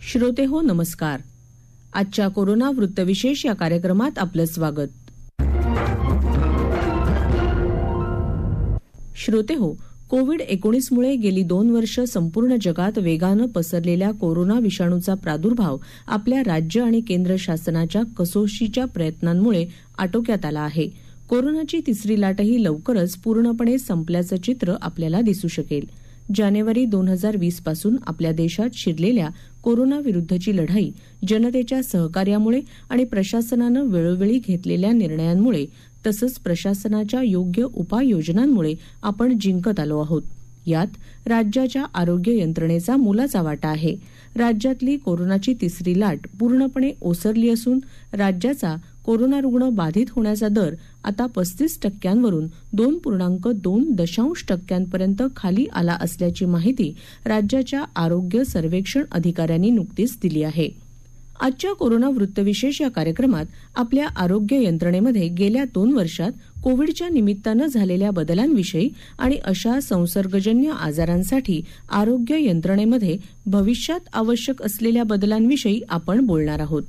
श्रोते हो नमस्कार. आजच्या कोरोना वृत्तविशेष या कार्यक्रमात आपलं स्वागत. श्रोते हो, कोविड-19 मुळे गेली 2 वर्ष संपूर्ण जगात वेगानं पसरलेल्या कोरोना विषाणूचा प्रादुर्भाव आपल्या राज्य आणि केंद्र शासनाच्या कसोशीच्या प्रयत्नांमुळे आटोक्यात आला आहे. कोरोनाची तिसरी लाटही लवकरच पूर्णपणे संपल्याचं चित्र आपल्याला दिसू शकेल. जानेवारी 2020 पासून आपल्या देशात शिरलेल्या कोरोनाविरुद्धची लढाई जनतेच्या सहकार्यामुळे आणि प्रशासनानं वेळोवेळी घेतलेल्या निर्णयांमुळे तसंच प्रशासनाच्या योग्य उपाययोजनांमुळे आपण जिंकत आलो आहोत. यात राज्याच्या आरोग्य यंत्रणेचा मोलाचा वाटा आहे. राज्यातली कोरोनाची तिसरी लाट पूर्णपणे ओसरली असून राज्याचा कोरोना रुग्ण बाधित होण्याचा दर आता 35% वरून 2.2% खाली आला असल्याची माहिती राज्याच्या आरोग्य सर्वेक्षण अधिकाऱ्यांनी नुकतीच दिली आहे. आजच्या कोरोना वृत्तविशेष या कार्यक्रमात आपल्या आरोग्य यंत्रणेमध्ये गेल्या 2 वर्षात कोविडच्या निमित्तानं झालेल्या बदलांविषयी आणि अशा संसर्गजन्य आजारांसाठी आरोग्य यंत्रणेमध्ये भविष्यात आवश्यक असलेल्या बदलांविषयी आपण बोलणार आहोत.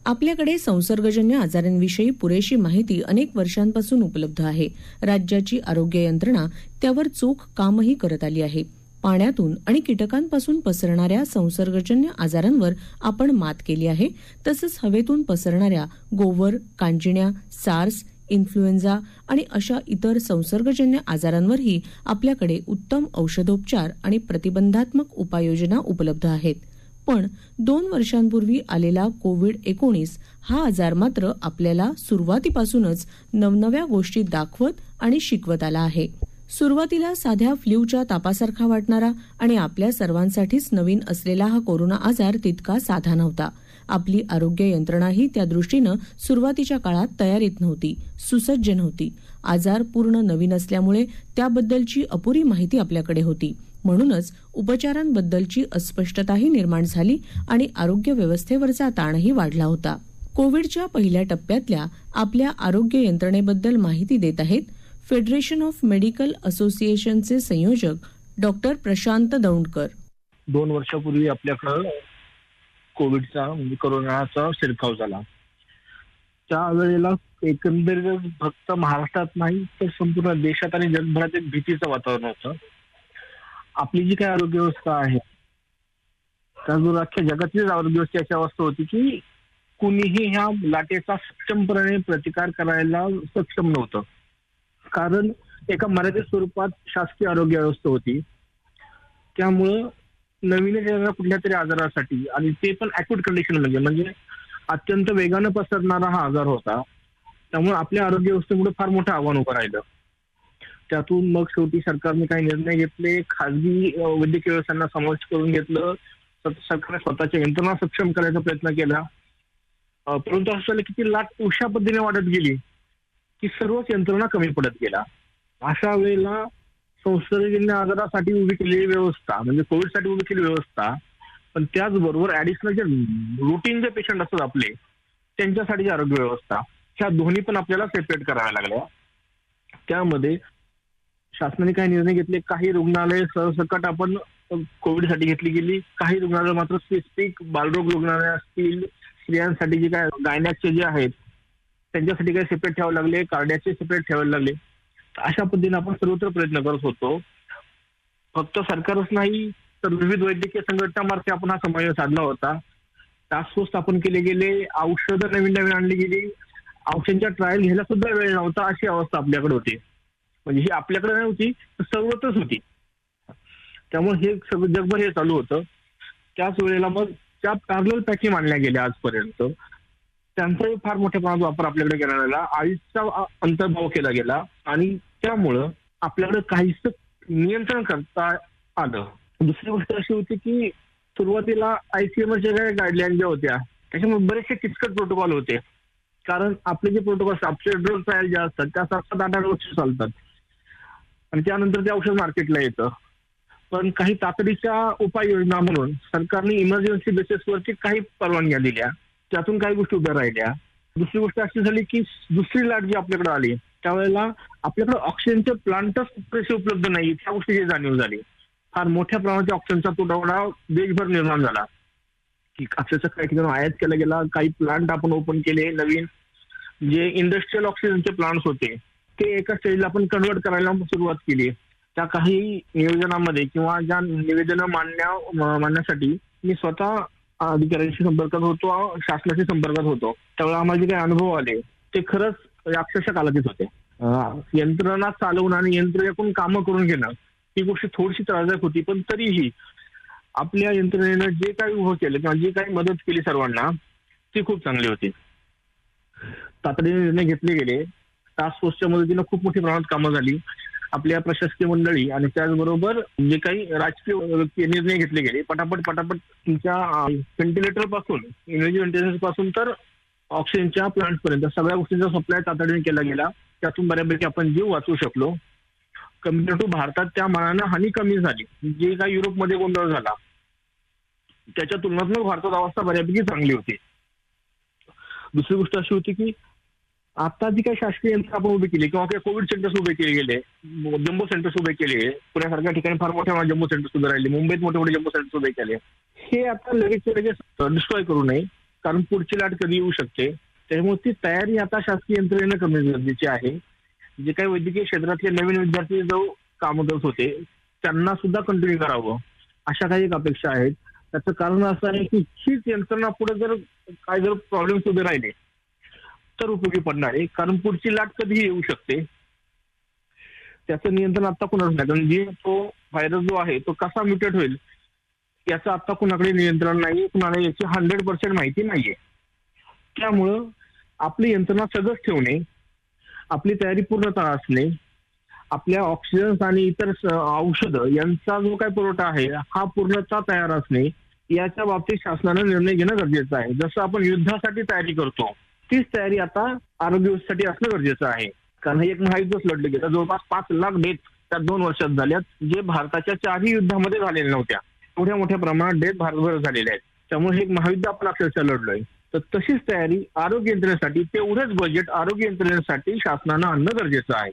आपल्याकडे संसर्गजन्य आजारांविषयी पुरेशी माहिती अनेक वर्षांपासून उपलब्ध आहे. राज्याची आरोग्य यंत्रणा त्यावर चोख कामही करत आली आहे. पाण्यातून आणि कीटकांपासून पसरणाऱ्या संसर्गजन्य आजारांवर आपण मात केली आहे. तसंच हवेतून पसरणाऱ्या गोवर, कांजिण्या, सार्स, इन्फ्लुएन्झा आणि अशा इतर संसर्गजन्य आजारांवरही आपल्याकडे उत्तम औषधोपचार आणि प्रतिबंधात्मक उपाययोजना उपलब्ध आहेत. पण 2 वर्षांपूर्वी आलेला कोविड-19 हा आजार मात्र आपल्याला सुरुवातीपासूनच नवनव्या गोष्टी दाखवत आणि शिकवत आला आहे. सुरुवातीला साध्या फ्ल्यूच्या तापासारखा वाटणारा आणि आपल्या सर्वांसाठीच नवीन असलेला हा कोरोना आजार तितका साधा नव्हता. आपली आरोग्य यंत्रणाही त्या दृष्टीनं सुरुवातीच्या काळात तयारीत नव्हती, सुसज्ज नव्हती. आजार पूर्ण नवीन असल्यामुळे त्याबद्दलची अपुरी माहिती आपल्याकडे होती. म्हणूनच उपचारांबद्दलची अस्पष्टताही निर्माण झाली आणि आरोग्य व्यवस्थेवरचा ताणही वाढला होता. कोविडच्या पहिल्या टप्प्यातल्या आपल्या आरोग्य यंत्रणेबद्दल माहिती देत आहेत फेडरेशन ऑफ मेडिकल असोसिएशनचे संयोजक डॉक्टर प्रशांत दौंडकर. 2 वर्षापूर्वी आपल्याकडं कोविडचा म्हणजे कोरोनाचा शिरकाव झाला. त्यावेळेला एकंदरीत फक्त महाराष्ट्रात नाही तर संपूर्ण देशात आणि जगभरात एक भीतीचं वातावरण होतं. आपली जी काही आरोग्य व्यवस्था आहे त्याचबरोबर अख्ख्या जगातील आरोग्य व्यवस्था अशी अवस्था होती की कुणीही ह्या लाटेचा सक्षमपणे प्रतिकार करायला सक्षम नव्हतं. कारण एका मर्यादित स्वरूपात शासकीय आरोग्य व्यवस्था होती. त्यामुळं नवीन येणाऱ्या कुठल्या तरी आजारासाठी आणि ते पण अॅक्यूट कंडिशन म्हणजे अत्यंत वेगानं पसरणारा हा आजार होता. त्यामुळे आपल्या आरोग्य व्यवस्थेमुळे फार मोठं आव्हान उभं राहिलं. त्यातून मग शेवटी सरकारने काही निर्णय घेतले. खाजगी वैद्यकीय व्यवस्थांना समाविष्ट करून घेतलं. सरकारने स्वतःच्या यंत्रणा सक्षम करायचा प्रयत्न केला. परंतु असं झालं की ती लाट अशा पद्धतीने वाढत गेली की सर्वच यंत्रणा कमी पडत गेला. अशा वेळेला संसर्गजन्य आजारासाठी उभी केलेली व्यवस्था म्हणजे कोविडसाठी उभी केलेली व्यवस्था पण त्याचबरोबर ऍडिशनल जे रुटीन जे पेशंट असतात आपले त्यांच्यासाठी आरोग्य व्यवस्था ह्या दोन्ही पण आपल्याला सेपरेट कराव्या लागल्या. त्यामध्ये शासनाने काही निर्णय घेतले. काही रुग्णालय सरसकट आपण कोविडसाठी घेतली गेली. काही रुग्णालय मात्र स्पेसिफिक बालरोग रुग्णालय असतील, स्त्रियांसाठी जे काय गायनॅकचे जे आहेत त्यांच्यासाठी काही सेपरेट ठेवावे लागले, कार्डियाचे सेपरेट ठेवावे लागले. अशा पद्धतीने आपण सर्वत्र प्रयत्न करत होतो. फक्त सरकारच नाही तर विविध वैद्यकीय संघटनामार्फत आपण हा समन्वय साधला होता. टास्क फोर्स स्थापन केले गेले, औषधं नवीन नवीन आणली गेली, औषधांच्या ट्रायल घ्यायला सुद्धा वेळ नव्हता अशी अवस्था आपल्याकडे होती. म्हणजे ही आपल्याकडे नव्हती तर सर्वत्रच होती. त्यामुळे हे सगळं जगभर हे चालू होतं. त्याच वेळेला मग त्या पॅरलल पॅकिंग आणल्या गेल्या आजपर्यंत त्यांचाही फार मोठ्या प्रमाणात वापर आपल्याकडे केला गेला. आयुषचा अंतर्भाव केला गेला आणि त्यामुळं आपल्याकडे काहीच नियंत्रण करता आलं. दुसरी गोष्ट अशी होती की सुरुवातीला ICMRच्या ज्या गाईडलाईन ज्या होत्या त्याच्यामुळे बरेचसे किचकट प्रोटोकॉल होते. कारण आपले जे प्रोटोकॉल आपले ड्रग ट्रायल ज्या असतात त्या 7-8 वर्ष चालतात आणि त्यानंतर ते औषध मार्केटला येतं. पण काही तातडीच्या उपाययोजना म्हणून सरकारने इमर्जन्सी बेसिसवरती काही परवानग्या दिल्या. त्यातून काही गोष्टी उभ्या राहिल्या. दुसरी गोष्ट अशी झाली की दुसरी लाट जी आपल्याकडे आली त्यावेळेला आपल्याकडे ऑक्सिजनचे प्लांटच पुरेसे उपलब्ध नाही त्या गोष्टीची जाणीव झाली. फार मोठ्या प्रमाणाच्या ऑक्सिजनचा तुटवडा देशभर निर्माण झाला, की अक्षरशः काही ठिकाणी आयात केला गेला. काही प्लांट आपण ओपन केले नवीन, जे इंडस्ट्रियल ऑक्सिजनचे प्लांट्स होते ते एका स्टेजला आपण कन्वर्ट करायला सुरुवात केली. त्या काही नियोजनामध्ये किंवा ज्या निवेदनं मांडण्यासाठी मी स्वतः अधिकाऱ्यांशी संपर्कात होतो, शासनाशी संपर्कात होतो. त्यावेळेला आम्हाला जे काही अनुभव आले ते खरंच अक्षरशः कालातीत होते. यंत्रणा चालवणं आणि यंत्र एकूण कामं करून घेणं ही गोष्ट थोडीशी त्रासदायक होती, पण तरीही आपल्या यंत्रणेनं जे काही उभं केलं किंवा जी काही मदत केली सर्वांना ती खूप चांगली होती. तातडीने निर्णय घेतले गेले. टास्क फोर्सच्या मदतीनं खूप मोठ्या प्रमाणात कामं झाली. आपल्या प्रशासकीय मंडळी आणि त्याचबरोबर जे काही राजकीय निर्णय घेतले गेले पटापट तुमच्या व्हेंटिलेटर पासून, इमर्जन्सी व्हेंटिलेटर पासून तर ऑक्सिजनच्या प्लांट पर्यंत सगळ्या गोष्टींचा सप्लाय तातडीने केला गेला. त्यातून बऱ्यापैकी आपण जीव वाचवू शकलो. कम्पेअर टू भारतात त्या मानानं हानी कमी झाली. जे काही युरोपमध्ये गोंधळ झाला त्याच्या तुलनेत भारतात अवस्था बऱ्यापैकी चांगली होती. दुसरी गोष्ट अशी होती की आता जी काही शासकीय यंत्र आपण उभी केली किंवा काही कोविड सेंटर्स उभे केले गेले, जम्बो सेंटर्स उभे केले, पुण्यासारख्या ठिकाणी फार मोठ्या जम्बो सेंटर्स उभे राहिले, मुंबईत मोठे मोठे जम्बो सेंटर्स उभे केले, हे आता लगेच डिस्ट्रॉय करू नये, कारण पुढची लाट कधी येऊ शकते. त्यामुळे ती तयारी आता शासकीय यंत्रणेनं करणे गरजेचे आहे. जे काही वैद्यकीय क्षेत्रातले नवीन विद्यार्थी जो काम करत होते त्यांना सुद्धा कंटिन्यू करावं, अशा काही एक अपेक्षा आहेत. त्याचं कारण असं आहे की हीच यंत्रणा पुढे जर प्रॉब्लेम्स उभे राहिले तर उपयोगी पडणार आहे, कारण पुढची लाट कधीही येऊ शकते. त्याचं नियंत्रण आता कुणाच नाही, कारण जे तो व्हायरस जो आहे तो कसा म्युटेट होईल याचं आता कुणाकडे नियंत्रण नाही, कुणाला याची 100% माहिती नाहीये. त्यामुळं आपली यंत्रणा सगळंच ठेवणे, आपली तयारी पूर्णतः असणे, आपल्या ऑक्सिजन आणि इतर औषधं यांचा जो काही पुरवठा आहे हा पूर्णतः तयार असणे, याच्या बाबतीत शासनानं निर्णय घेणं गरजेचं आहे. जसं आपण युद्धासाठी तयारी करतो तीच तयारी आता आरोग्य व्यवस्थेसाठी असणं गरजेचं आहे. कारण हे एक महायुद्धच लढलं गेलं. जवळपास 5 लाख डेथ त्या 2 वर्षात झाल्यात, जे भारताच्या 4ही युद्धामध्ये झालेल्या नव्हत्या. एवढ्या मोठ्या प्रमाणात डेथ भारतभर झालेल्या आहेत. त्यामुळे हे एक महायुद्ध आपण अक्षरशः लढलोय. तर तशीच तयारी आरोग्य यंत्रणेसाठी, तेवढंच बजेट आरोग्य यंत्रणेसाठी शासनानं आणणं गरजेचं आहे.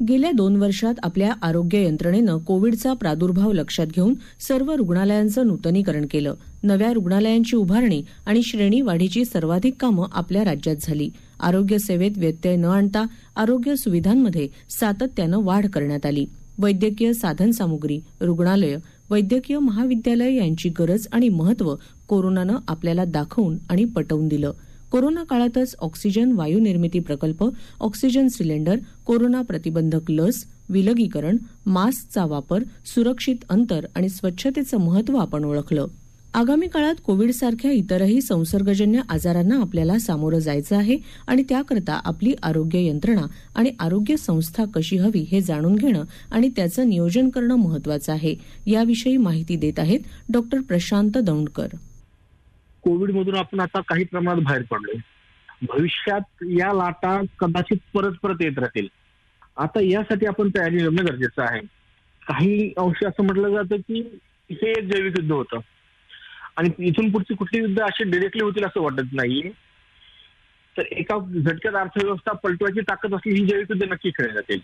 गेल्या 2 वर्षात आपल्या आरोग्य यंत्रणेनं कोविडचा प्रादुर्भाव लक्षात घेऊन सर्व रुग्णालयांचं नूतनीकरण केलं. नव्या रुग्णालयांची उभारणी आणि श्रेणी वाढीची सर्वाधिक कामं आपल्या राज्यात झाली. आरोग्य सेवेत व्यत्यय न आणता आरोग्य सुविधांमध्ये सातत्यानं वाढ करण्यात आली. वैद्यकीय साधनसामुग्री, रुग्णालय, वैद्यकीय महाविद्यालय यांची गरज आणि महत्त्व कोरोनानं आपल्याला दाखवून आणि पटवून दिलं. कोरोना काळातच ऑक्सिजन वायू निर्मिती प्रकल्प, ऑक्सिजन सिलेंडर, कोरोना प्रतिबंधक लस, विलगीकरण, मास्कचा वापर, सुरक्षित अंतर आणि स्वच्छतेचं महत्त्व आपण ओळखलं. आगामी काळात कोविडसारख्या इतरही संसर्गजन्य आजारांना आपल्याला सामोरं जायचं आहे आणि त्याकरता आपली आरोग्य यंत्रणा आणि आरोग्य संस्था कशी हवी हे जाणून घेणं आणि त्याचं नियोजन करणं महत्त्वाचं आहे. याविषयी माहिती देत आहेत डॉ. प्रशांत दौंडकर. कोविडमधून आपण आता काही प्रमाणात बाहेर पडलोय. भविष्यात या लाटा कदाचित परत येत राहतील. आता यासाठी आपण तयारी करणं गरजेचं आहे. काही अंशी असं म्हटलं जातं की हे एक जैविक युद्ध होतं आणि इथून पुढची कुठली युद्ध अशी डिरेक्टली होतील असं वाटत नाहीये. तर एका झटक्यात अर्थव्यवस्था पलटवायची ताकद असली ही जैविक युद्ध नक्की खेळली जातील.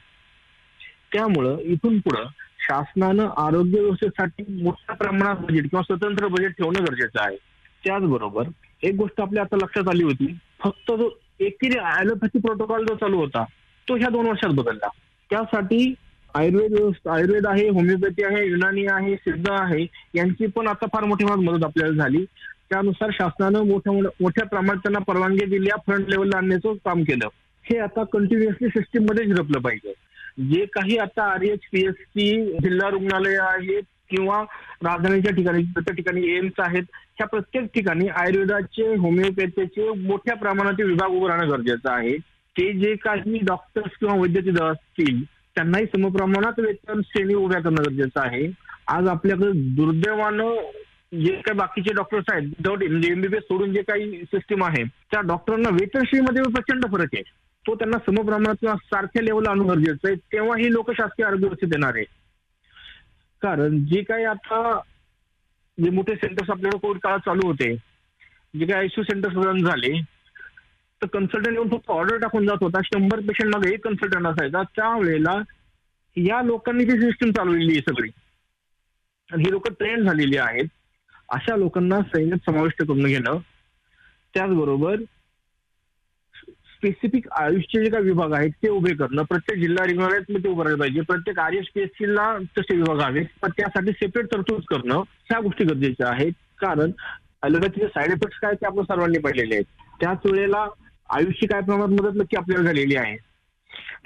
त्यामुळं इथून पुढं शासनानं आरोग्य व्यवस्थेसाठी मोठ्या प्रमाणात बजेट किंवा स्वतंत्र बजेट ठेवणं गरजेचं आहे. त्याचबरोबर एक गोष्ट आपल्या आता लक्षात आली होती, फक्त जो एकेरी ॲलोपॅथी प्रोटोकॉल जो चालू होता तो ह्या 2 वर्षात बदलला. त्यासाठी आयुर्वेद आहे, होमिओपॅथी आहे, युनानी आहे, सिद्ध आहे, यांची पण आता फार मोठी मदत आपल्याला झाली. त्यानुसार शासनानं मोठ्या प्रमाणात त्यांना परवानगी दिल्या, फ्रंट लेवलला आणण्याचं काम केलं. हे आता कंटिन्युअसली सिस्टीम मध्ये झिरपलं पाहिजे. जे काही आता RHPSC जिल्हा रुग्णालय आहेत किंवा राजधानीच्या ठिकाणी एम्स आहेत, ह्या प्रत्येक ठिकाणी आयुर्वेदाचे, होमिओपॅथीचे मोठ्या प्रमाणात विभाग उभं राहणं गरजेचं आहे. ते जे काही डॉक्टर्स किंवा वैद्यकीय असतील त्यांनाही समप्रमाणात वेतन श्रेणी उभ्या करणं गरजेचं आहे. आज आपल्याकडे दुर्दैवानं जे काही बाकीचे डॉक्टर्स आहेत, म्हणजे MBBS सोडून जे काही सिस्टीम आहे त्या डॉक्टरांना वेतन श्रेणीमध्ये प्रचंड फरक आहे. तो त्यांना समप्रमाणात किंवा सारख्या लेवलला आणणं गरजेचं आहे. तेव्हा ही लोक शासकीय आरोग्य व्यवस्थेत येणार आहे. कारण जे काही आता जे मोठे सेंटर्स आपल्याला कोविड काळात चालू होते, जे काही ICU सेंटर्स रन झाले, तर कन्सल्टंट येऊन फक्त ऑर्डर टाकून जात होता. 100 पेशंट मागे 1 कन्सल्टंट असायचा. त्यावेळेला या लोकांनी ती सिस्टीम चालवलेली आहे सगळी. आणि ही लोक ट्रेन झालेली आहेत. अशा लोकांना सैन्यात समाविष्ट करून घेणं, त्याचबरोबर स्पेसिफिक आयुषचे जे काही विभाग आहेत ते उभे करणं, प्रत्येक जिल्हा रुग्णालयात ते उभारायला पाहिजे, प्रत्येक RSPSCला तसे विभाग हवेत, पण त्यासाठी सेपरेट तरतूद करणं, ह्या गोष्टी गरजेच्या आहेत. कारण ॲलोपॅथीचे साईड इफेक्ट्स काय ते आपण सर्वांनी पाहिलेले आहेत. त्याच वेळेला आयुषची काय प्रमाणात मदत नक्की आपल्याला झालेली आहे.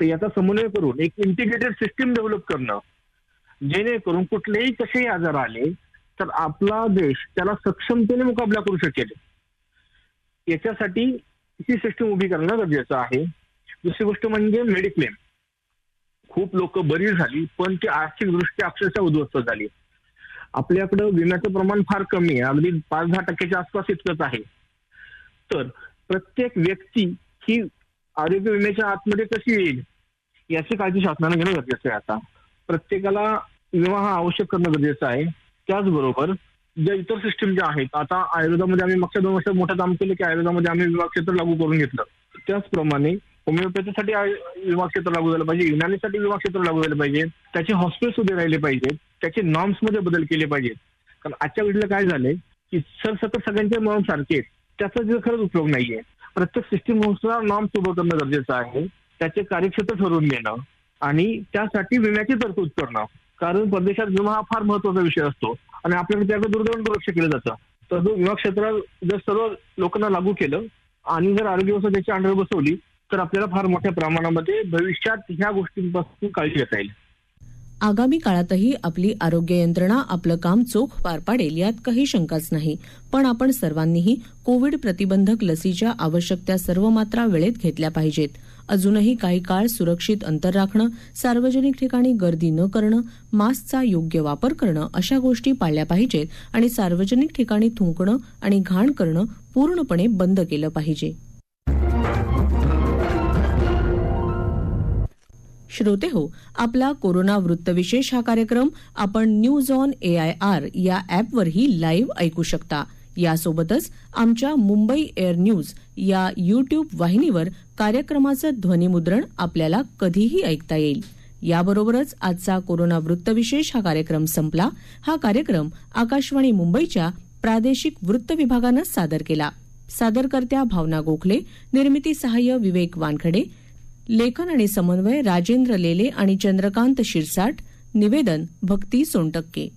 तर याचा समन्वय करून एक इंटिग्रेटेड सिस्टीम डेव्हलप करणं, जेणेकरून कुठलेही कसेही आजार आले तर आपला देश त्याला सक्षमतेने मुकाबला करू शकेल. याच्यासाठी ही सिस्टीम उभी करणं गरजेचं आहे. दुसरी गोष्ट म्हणजे मेडिक्लेम. खूप लोक बरी झाली पण ती आर्थिकदृष्ट्या अक्षरशः उद्ध्वस्त झाली. आपल्याकडं विम्याचं प्रमाण फार कमी आहे, अगदी 5-10% आसपास इतकंच आहे. तर प्रत्येक व्यक्ती ही आरोग्य विम्याच्या आतमध्ये कशी येईल याची काळजी शासनाने घेणं गरजेचं आहे. आता प्रत्येकाला विमा हा आवश्यक करणं गरजेचं आहे. त्याचबरोबर ज्या इतर सिस्टीम ज्या आहेत, आता आयुर्वेदामध्ये आम्ही मागच्या 2 वर्षात मोठं काम केलं की आयुर्वेदामध्ये आम्ही विमा क्षेत्र लागू करून घेतलं. त्याचप्रमाणे होमिओपॅथीसाठी विमा क्षेत्र लागू झालं पाहिजे, युनानीसाठी विमा क्षेत्र लागू झालं पाहिजे, त्याचे हॉस्पिटल्स उभे राहिले पाहिजेत, त्याचे नॉर्म्समध्ये बदल केले पाहिजेत. कारण आजच्या घडीला काय झालंय की सरसकट सगळ्यांचे नॉर्म सारखे आहेत, त्याचा जे खरंच उपयोग नाहीये. प्रत्येक सिस्टीमनुसार नॉर्म्स उभं करणं गरजेचं आहे, त्याचे कार्यक्षेत्र ठरवून देणं आणि त्यासाठी विम्याची तरतूद करणं. कारण परदेशात विमा हा फार महत्वाचा विषय असतो आणि आपल्याकडे त्याकडे दुर्दैवाने दुर्लक्ष केलं जातं. तर तो विमा क्षेत्र जर सर्व लोकांना लागू केलं आणि जर आरोग्य व्यवस्था त्याची अंडर बसवली तर आपल्याला फार मोठ्या प्रमाणामध्ये भविष्यात ह्या गोष्टींपासून काळजी घेता येईल. आगामी काळातही आपली आरोग्य यंत्रणा आपलं काम चोख पार पाडेल यात काही शंकाच नाही. पण आपण सर्वांनीही कोविड प्रतिबंधक लसीच्या आवश्यक त्या सर्व मात्रा वेळेत घेतल्या पाहिजेत. अजूनही काही काळ सुरक्षित अंतर राखणं, सार्वजनिक ठिकाणी गर्दी न करणं, मास्कचा योग्य वापर करणं अशा गोष्टी पाळल्या पाहिजेत आणि सार्वजनिक ठिकाणी थुंकणं आणि घाण करणं पूर्णपणे बंद केलं पाहिजे. श्रोतेहो, आपला कोरोना वृत्तविशेष हा कार्यक्रम आपण न्यूज ऑन AIR या ॲपवरही लाईव्ह ऐकू शकता. यासोबतच आमच्या मुंबई एअर न्यूज या YouTube वाहिनीवर कार्यक्रमाचं ध्वनिमुद्रण आपल्याला कधीही ऐकता येईल. याबरोबरच आजचा कोरोना वृत्तविशेष हा कार्यक्रम संपला. हा कार्यक्रम आकाशवाणी मुंबईच्या प्रादेशिक वृत्त विभागानं सादर केला. सादरकर्त्या भावना गोखले, निर्मिती सहाय्य विवेक वानखडे, लेखन आणि समन्वय राजेंद्र लेले आणि चंद्रकांत शिरसाट, निवेदन भक्ती सोनटक्के.